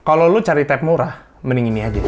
Kalau lu cari tab murah, mending ini aja.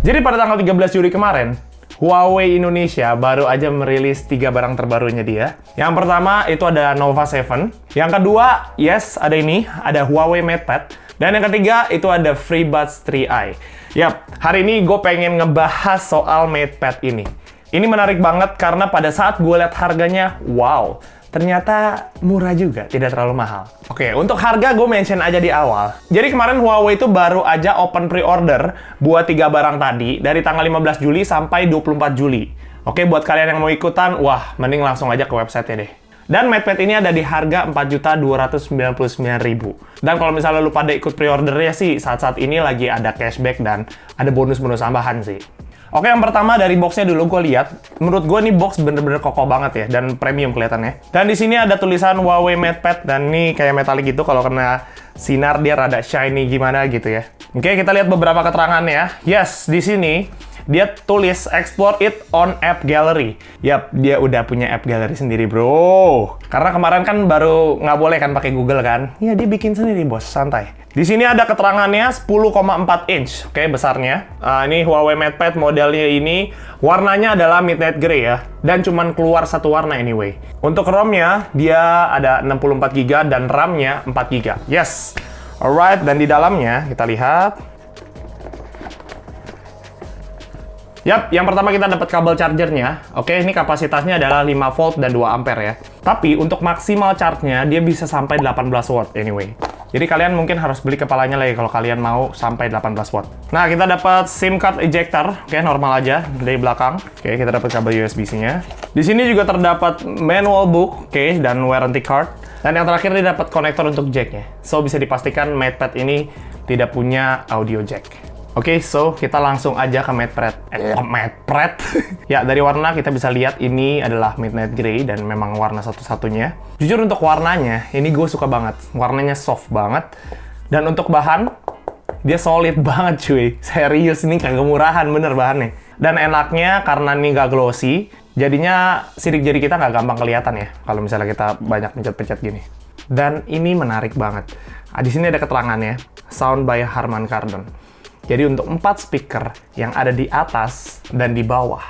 Jadi pada tanggal 13 Juli kemarin, Huawei Indonesia baru aja merilis 3 barang terbarunya dia. Yang pertama itu ada Nova 7. Yang kedua, yes, ada ini, ada Huawei MatePad. Dan yang ketiga itu ada FreeBuds 3i. Yap, hari ini gue pengen ngebahas soal MatePad ini. Ini menarik banget karena pada saat gue lihat harganya, wow, ternyata murah juga, tidak terlalu mahal. Oke, untuk harga gue mention aja di awal. Jadi kemarin Huawei itu baru aja open pre-order buat 3 barang tadi dari tanggal 15 Juli sampai 24 Juli. Oke, buat kalian yang mau ikutan, wah, mending langsung aja ke website-nya deh. Dan MatePad ini ada di harga 4.299.000. Dan kalau misalnya lu pada ikut pre-ordernya sih, saat-saat ini lagi ada cashback dan ada bonus-bonus tambahan sih. Oke, yang pertama dari boxnya dulu gue lihat. Menurut gue nih box bener-bener kokoh banget ya, dan premium kelihatannya. Dan di sini ada tulisan Huawei MatePad, dan ini kayak metalik gitu, kalau kena sinar dia rada shiny gimana gitu ya. Oke, kita lihat beberapa keterangannya. Yes, di sini dia tulis explore it on app gallery. Yap, dia udah punya app gallery sendiri, bro. Karena kemarin kan baru nggak boleh kan pakai Google kan? Ya, dia bikin sendiri, bos. Santai. Di sini ada keterangannya 10,4 inch, oke, besarnya. Ini Huawei MatePad modelnya ini, warnanya adalah midnight gray ya, dan cuman keluar satu warna anyway. Untuk ROM-nya, dia ada 64 GB dan RAM-nya 4 GB. Yes, alright, dan di dalamnya kita lihat. Yap, yang pertama kita dapat kabel chargernya. Oke, ini kapasitasnya adalah 5 volt dan 2 ampere ya. Tapi untuk maksimal charge-nya, dia bisa sampai 18 watt anyway. Jadi kalian mungkin harus beli kepalanya lagi kalau kalian mau sampai 18 watt. Nah, kita dapat SIM card ejector, oke, normal aja dari belakang. Oke, kita dapat kabel USB-C-nya. Di sini juga terdapat manual book, oke, dan warranty card. Dan yang terakhir dia dapat konektor untuk jack-nya. So, bisa dipastikan MatePad ini tidak punya audio jack. Oke, so kita langsung aja ke MatePad. MatePad. Ya, dari warna kita bisa lihat ini adalah midnight gray dan memang warna satu-satunya. Jujur untuk warnanya, ini gue suka banget. Warnanya soft banget. Dan untuk bahan, dia solid banget cuy. Serius, ini kagak murahan bener bahannya. Dan enaknya karena ini nggak glossy, jadinya sidik jari kita nggak gampang kelihatan ya. Kalau misalnya kita banyak pencet-pencet gini. Dan ini menarik banget. Di sini ada keterangannya, sound by Harman Kardon. Jadi untuk 4 speaker yang ada di atas dan di bawah,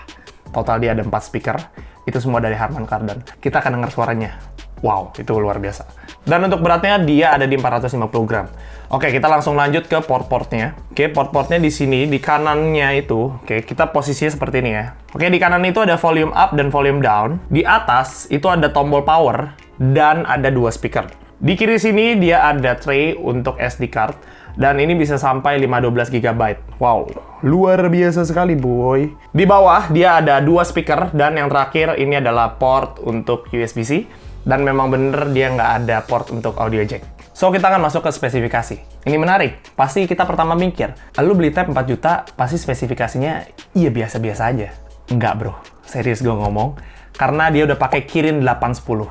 total dia ada 4 speaker, itu semua dari Harman Kardon. Kita akan dengar suaranya. Wow, itu luar biasa. Dan untuk beratnya dia ada di 450 gram. Oke, kita langsung lanjut ke port-portnya. Oke, port-portnya di sini, di kanannya itu, oke, kita posisinya seperti ini ya. Oke, di kanan itu ada volume up dan volume down. Di atas itu ada tombol power dan ada 2 speaker. Di kiri sini dia ada tray untuk SD card. Dan ini bisa sampai 512 GB. Wow, luar biasa sekali, boy. Di bawah, dia ada 2 speaker. Dan yang terakhir, ini adalah port untuk USB-C. Dan memang bener dia nggak ada port untuk audio jack. So, kita akan masuk ke spesifikasi. Ini menarik. Pasti kita pertama mikir, lu beli tab 4 juta, pasti spesifikasinya iya biasa-biasa aja. Enggak, bro. Serius gue ngomong. Karena dia udah pakai Kirin 810.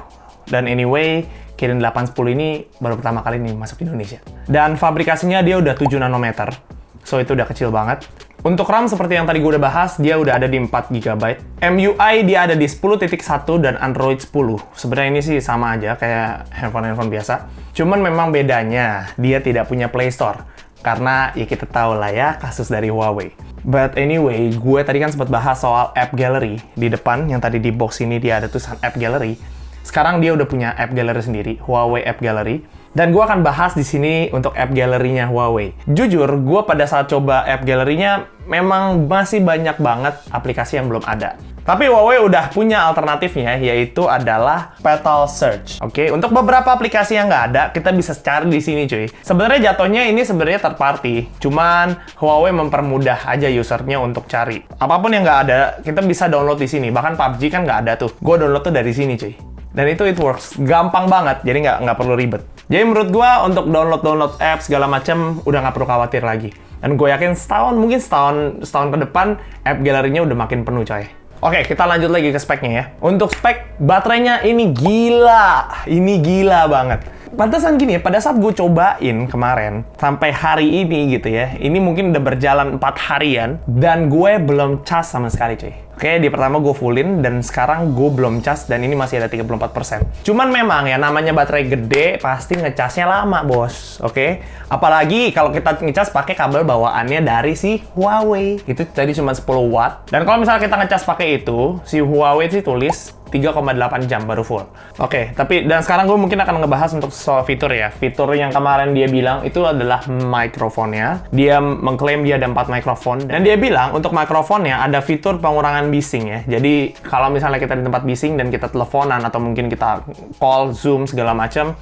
Dan anyway, Kirin 810 ini baru pertama kali nih masuk di Indonesia. Dan fabrikasinya dia udah 7 nanometer. So, itu udah kecil banget. Untuk RAM seperti yang tadi gue udah bahas, dia udah ada di 4 GB. MIUI dia ada di 10.1 dan Android 10. Sebenarnya ini sih sama aja kayak handphone-handphone biasa. Cuman memang bedanya, dia tidak punya Play Store. Karena ya kita tahu lah ya, kasus dari Huawei. But anyway, gue tadi kan sempat bahas soal App Gallery. Di depan, yang tadi di box ini dia ada tulisan App Gallery. Sekarang dia udah punya App Gallery sendiri, Huawei App Gallery. Dan gue akan bahas di sini untuk App Gallery-nya Huawei. Jujur, gue pada saat coba App Gallery-nya memang masih banyak banget aplikasi yang belum ada. Tapi Huawei udah punya alternatifnya, yaitu adalah Petal Search. Oke, untuk beberapa aplikasi yang nggak ada, kita bisa cari di sini, cuy. Sebenarnya jatuhnya ini sebenarnya third party. Cuman Huawei mempermudah aja usernya untuk cari. Apapun yang nggak ada, kita bisa download di sini. Bahkan PUBG kan nggak ada tuh. Gue download tuh dari sini, cuy. Dan itu it works. Gampang banget, jadi nggak perlu ribet. Jadi menurut gue untuk download apps segala macam udah nggak perlu khawatir lagi. Dan gue yakin mungkin setahun ke depan app galerinya udah makin penuh, coy. Oke, kita lanjut lagi ke speknya ya. Untuk spek, baterainya ini gila banget. Pantesan gini ya, pada saat gue cobain kemarin, sampai hari ini gitu ya, ini mungkin udah berjalan 4 harian, dan gue belum cas sama sekali, cuy. Oke, di pertama gue fullin dan sekarang gue belum cas dan ini masih ada 34%. Cuman memang ya namanya baterai gede pasti ngecasnya lama, bos. Oke, apalagi kalau kita ngecas pakai kabel bawaannya dari si Huawei. Itu tadi cuma 10 watt. Dan kalau misalnya kita ngecas pakai itu, si Huawei sih tulis 3,8 jam baru full. Oke, tapi dan sekarang gue mungkin akan ngebahas untuk soal fitur ya. Fitur yang kemarin dia bilang itu adalah mikrofonnya. Dia mengklaim dia ada 4 mikrofon. Dan dia bilang untuk mikrofonnya ada fitur pengurangan bising ya. Jadi kalau misalnya kita di tempat bising dan kita teleponan atau mungkin kita call, zoom, segala macam,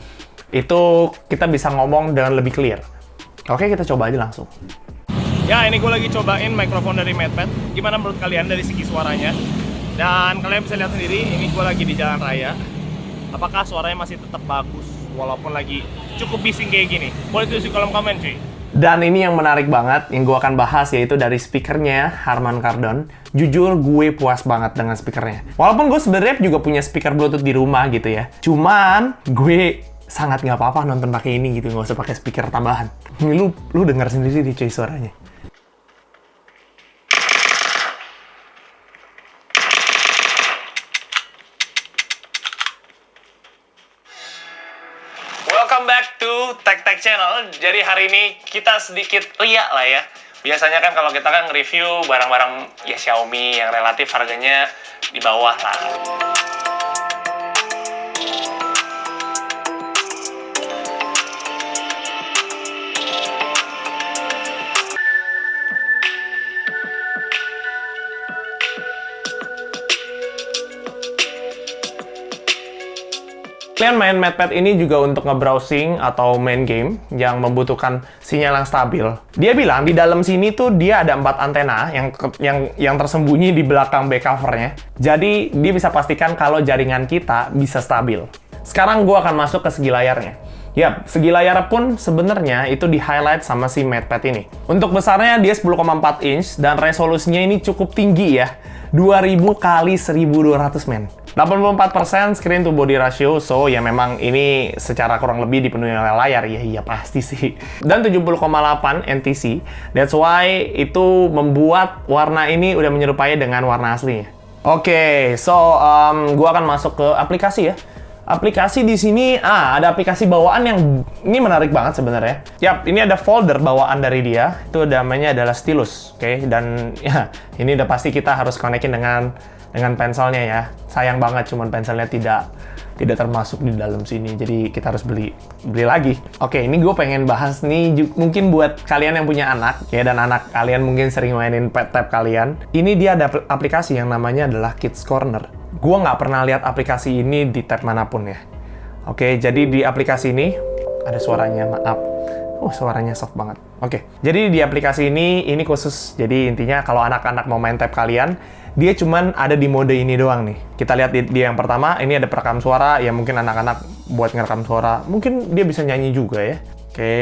itu kita bisa ngomong dengan lebih clear. Oke, kita coba aja langsung. Ya, ini gue lagi cobain mikrofon dari MadPad. Gimana menurut kalian dari segi suaranya? Dan kalian bisa lihat sendiri, ini gue lagi di jalan raya. Apakah suaranya masih tetap bagus walaupun lagi cukup bising kayak gini? Boleh tulis di kolom komen, cuy. Dan ini yang menarik banget, yang gue akan bahas yaitu dari speakernya Harman Kardon. Jujur gue puas banget dengan speakernya. Walaupun gue sebenarnya juga punya speaker Bluetooth di rumah gitu ya. Cuman gue sangat nggak apa-apa nonton pakai ini gitu, nggak usah pakai speaker tambahan. Ini lu dengar sendiri di cuy suaranya. Welcome back to Tech Channel. Jadi hari ini kita sedikit riak lah ya. Biasanya kan kalau kita kan nge-review barang-barang ya Xiaomi yang relatif harganya di bawah lah. Kalian main MadPad ini juga untuk nge-browsing atau main game yang membutuhkan sinyal yang stabil. Dia bilang di dalam sini tuh dia ada 4 antena yang tersembunyi di belakang back covernya. Jadi dia bisa pastikan kalau jaringan kita bisa stabil. Sekarang gue akan masuk ke segi layarnya. Yap, segi layar pun sebenarnya itu di-highlight sama si MadPad ini. Untuk besarnya dia 10,4 inch dan resolusinya ini cukup tinggi ya. 2000 kali 1200 men. 84% screen to body ratio, so ya memang ini secara kurang lebih dipenuhi oleh layar, ya iya pasti sih. Dan 70,8 NTC, that's why itu membuat warna ini udah menyerupai dengan warna aslinya. Oke, so gua akan masuk ke aplikasi ya. Aplikasi di sini, ada aplikasi bawaan yang ini menarik banget sebenarnya. Yap, ini ada folder bawaan dari dia, itu namanya adalah stylus, oke? Dan ya, ini udah pasti kita harus konekin dengan penselnya ya. Sayang banget cuman penselnya tidak termasuk di dalam sini. Jadi kita harus beli lagi. Oke, ini gue pengen bahas nih mungkin buat kalian yang punya anak ya dan anak kalian mungkin sering mainin pet tab kalian. Ini dia ada aplikasi yang namanya adalah Kids Corner. Gue nggak pernah lihat aplikasi ini di tab manapun ya. Oke, jadi di aplikasi ini ada suaranya, maaf. Suaranya soft banget. Oke, jadi di aplikasi ini khusus. Jadi intinya kalau anak-anak mau main tab kalian, dia cuman ada di mode ini doang nih. Kita lihat dia yang pertama, ini ada perekam suara, ya mungkin anak-anak buat ngerekam suara. Mungkin dia bisa nyanyi juga ya. Oke,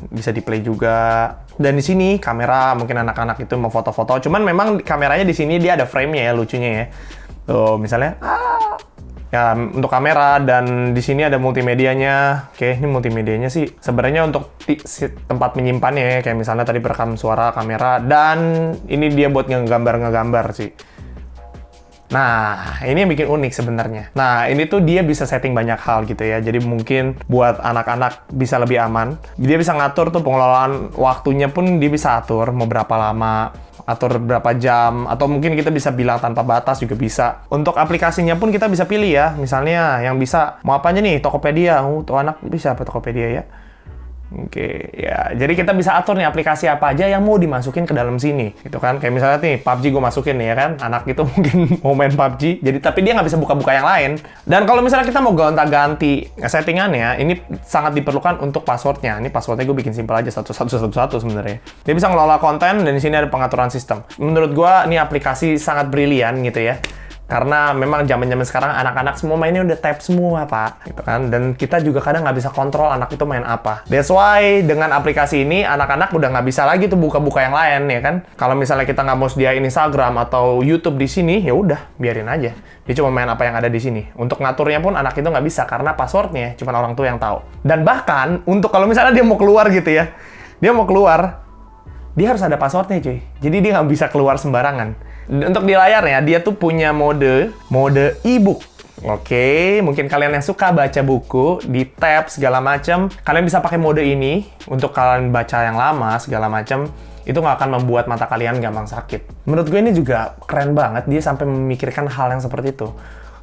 bisa di play juga. Dan di sini kamera, mungkin anak-anak itu mau foto-foto. Cuman memang kameranya di sini dia ada frame-nya ya, lucunya ya. Tuh, misalnya, ya untuk kamera, dan di sini ada multimedianya. Oke, ini multimedianya sih sebenarnya untuk tempat menyimpannya ya, kayak misalnya tadi perekam suara, kamera, dan ini dia buat ngegambar sih. Nah, ini yang bikin unik sebenarnya. Nah, ini tuh dia bisa setting banyak hal gitu ya. Jadi mungkin buat anak-anak bisa lebih aman. Dia bisa ngatur tuh pengelolaan waktunya pun dia bisa atur mau berapa lama, atur berapa jam, atau mungkin kita bisa bilang tanpa batas juga bisa. Untuk aplikasinya pun kita bisa pilih ya. Misalnya yang bisa mau apa aja nih, Tokopedia. Tuh anak bisa apa Tokopedia ya. Oke, ya. Jadi kita bisa atur nih aplikasi apa aja yang mau dimasukin ke dalam sini, gitu kan? Kayak misalnya nih PUBG gue masukin nih ya kan, anak itu mungkin mau main PUBG, jadi tapi dia nggak bisa buka-buka yang lain. Dan kalau misalnya kita mau gonta-ganti settingannya, ini sangat diperlukan untuk passwordnya. Ini passwordnya gue bikin simpel aja 1111 sebenarnya. Dia bisa ngelola konten dan di sini ada pengaturan sistem. Menurut gue ini aplikasi sangat brilian gitu ya. Karena memang zaman-zaman sekarang anak-anak semua mainnya udah tab semua, Pak. Gitu kan? Dan kita juga kadang nggak bisa kontrol anak itu main apa. That's why dengan aplikasi ini, anak-anak udah nggak bisa lagi tuh buka-buka yang lain, ya kan? Kalau misalnya kita nggak mau sediain Instagram atau YouTube di sini, ya udah, biarin aja. Dia cuma main apa yang ada di sini. Untuk ngaturnya pun anak itu nggak bisa, karena passwordnya cuma orang tua yang tahu. Dan bahkan, untuk kalau misalnya dia mau keluar gitu ya, dia mau keluar, dia harus ada passwordnya, cuy. Jadi dia nggak bisa keluar sembarangan. Untuk di layarnya, dia tuh punya mode e-book. Oke, mungkin kalian yang suka baca buku, di tab segala macam, kalian bisa pakai mode ini untuk kalian baca yang lama segala macam. Itu nggak akan membuat mata kalian gampang sakit. Menurut gue ini juga keren banget, dia sampai memikirkan hal yang seperti itu.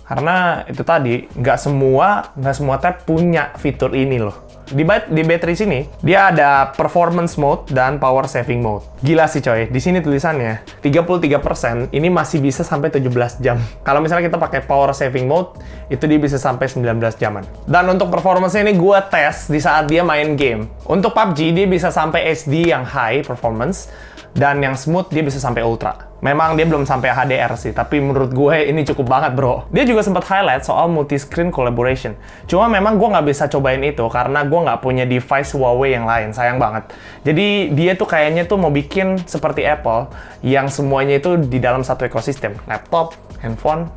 Karena itu tadi, nggak semua tab punya fitur ini loh. Di battery sini, dia ada performance mode dan power saving mode. Gila sih coy, di sini tulisannya 33% ini masih bisa sampai 17 jam. Kalau misalnya kita pakai power saving mode, itu dia bisa sampai 19 jaman. Dan untuk performance-nya ini gue tes di saat dia main game. Untuk PUBG, dia bisa sampai SD yang high performance, dan yang smooth dia bisa sampai ultra. Memang dia belum sampai HDR sih, tapi menurut gue ini cukup banget bro. Dia juga sempat highlight soal multi-screen collaboration. Cuma memang gue nggak bisa cobain itu karena gue nggak punya device Huawei yang lain, sayang banget. Jadi dia tuh kayaknya tuh mau bikin seperti Apple, yang semuanya itu di dalam satu ekosistem. Laptop, handphone,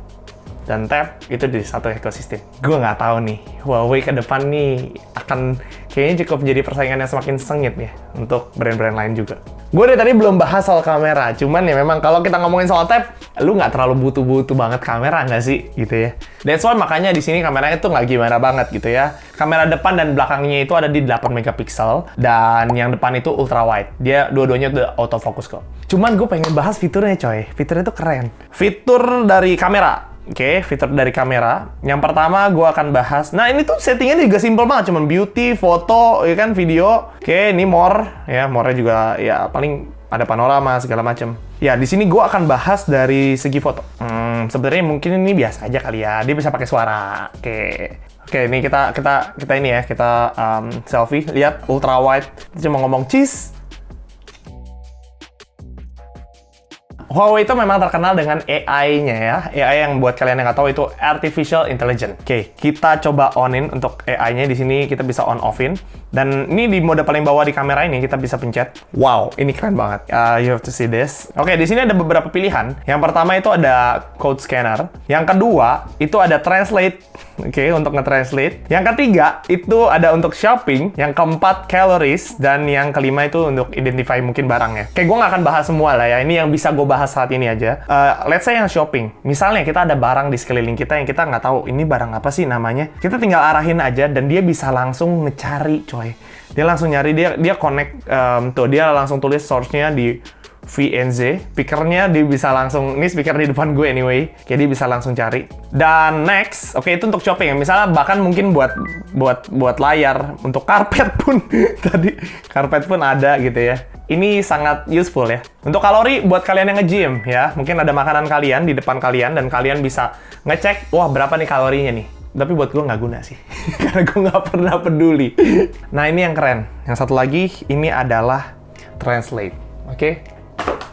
dan tab itu di satu ekosistem. Gue nggak tahu nih, Huawei ke depan nih akan kayaknya cukup jadi persaingan yang semakin sengit ya untuk brand-brand lain juga. Gue dari tadi belum bahas soal kamera, cuman ya memang kalau kita ngomongin soal tab, lu nggak terlalu butuh banget kamera nggak sih, gitu ya. That's why makanya di sini kameranya tuh nggak gimana banget gitu ya. Kamera depan dan belakangnya itu ada di 8 megapiksel, dan yang depan itu ultra wide. Dia dua-duanya udah autofocus kok. Cuman gue pengen bahas fiturnya coy, fiturnya tuh keren. Fitur dari kamera. Oke, fitur dari kamera. Yang pertama gue akan bahas. Nah ini tuh settingnya juga simple banget, cuman beauty, foto, ya kan, video. Oke, ini more, ya more-nya juga ya paling ada panorama segala macam. Ya di sini gue akan bahas dari segi foto. Sebenarnya mungkin ini biasa aja kali ya. Dia bisa pakai suara. Oke, ini kita ini ya, kita selfie. Lihat ultra wide. Cuma ngomong cheese. Huawei itu memang terkenal dengan AI-nya ya. AI yang buat kalian yang nggak tahu itu Artificial Intelligence. Oke, kita coba on-in untuk AI-nya. Di sini kita bisa on-off-in. Dan ini di mode paling bawah di kamera ini kita bisa pencet. Wow, ini keren banget. You have to see this. Oke, di sini ada beberapa pilihan. Yang pertama itu ada code scanner. Yang kedua itu ada translate. Oke, untuk nge-translate. Yang ketiga itu ada untuk shopping. Yang keempat calories. Dan yang kelima itu untuk identify mungkin barangnya. Oke, gue nggak akan bahas semua lah ya. Ini yang bisa gue bahas saat ini aja. Let's say yang shopping. Misalnya kita ada barang di sekeliling kita yang kita nggak tahu ini barang apa sih namanya. Kita tinggal arahin aja dan dia bisa langsung ngecari coy. Dia langsung nyari, dia connect, dia langsung tulis source-nya di VNZ. Speakernya dia bisa langsung, ini speaker di depan gue anyway. Kayak dia bisa langsung cari. Dan next, oke itu untuk shopping ya. Misalnya bahkan mungkin buat layar, untuk karpet pun tadi karpet pun ada gitu ya. Ini sangat useful ya. Untuk kalori buat kalian yang nge-gym ya. Mungkin ada makanan kalian di depan kalian dan kalian bisa ngecek, wah berapa nih kalorinya nih. Tapi buat gue nggak guna sih. Karena gue nggak pernah peduli. Nah ini yang keren. Yang satu lagi, ini adalah translate. Oke?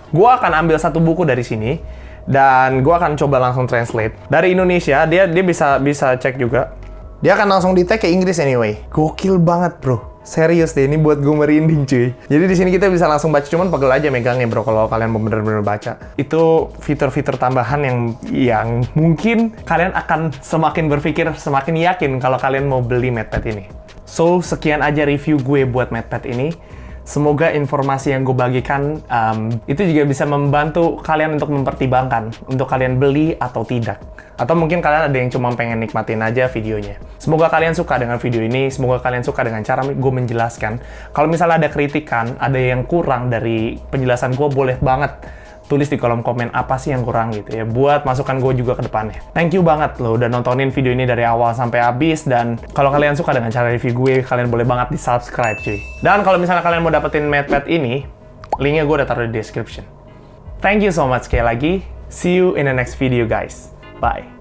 Gue akan ambil satu buku dari sini. Dan gue akan coba langsung translate. Dari Indonesia, dia bisa cek juga. Dia akan langsung di-tag ke Inggris anyway. Gokil banget bro. Serius deh, ini buat gue merinding cuy. Jadi di sini kita bisa langsung baca, cuman pegel aja megangnya bro kalau kalian mau bener-bener baca. Itu fitur-fitur tambahan yang mungkin kalian akan semakin berpikir, semakin yakin kalau kalian mau beli MatePad ini. So, sekian aja review gue buat MatePad ini. Semoga informasi yang gue bagikan itu juga bisa membantu kalian untuk mempertimbangkan untuk kalian beli atau tidak. Atau mungkin kalian ada yang cuma pengen nikmatin aja videonya. Semoga kalian suka dengan video ini, semoga kalian suka dengan cara gue menjelaskan. Kalau misalnya ada kritikan, ada yang kurang dari penjelasan gue, boleh banget tulis di kolom komen apa sih yang kurang gitu ya, buat masukan gue juga ke depannya. Thank you banget loh udah nontonin video ini dari awal sampai habis, dan kalau kalian suka dengan cara review gue, kalian boleh banget di subscribe cuy. Dan kalau misalnya kalian mau dapetin MatePad ini, linknya gue udah taruh di description. Thank you so much sekali lagi. See you in the next video guys. Bye.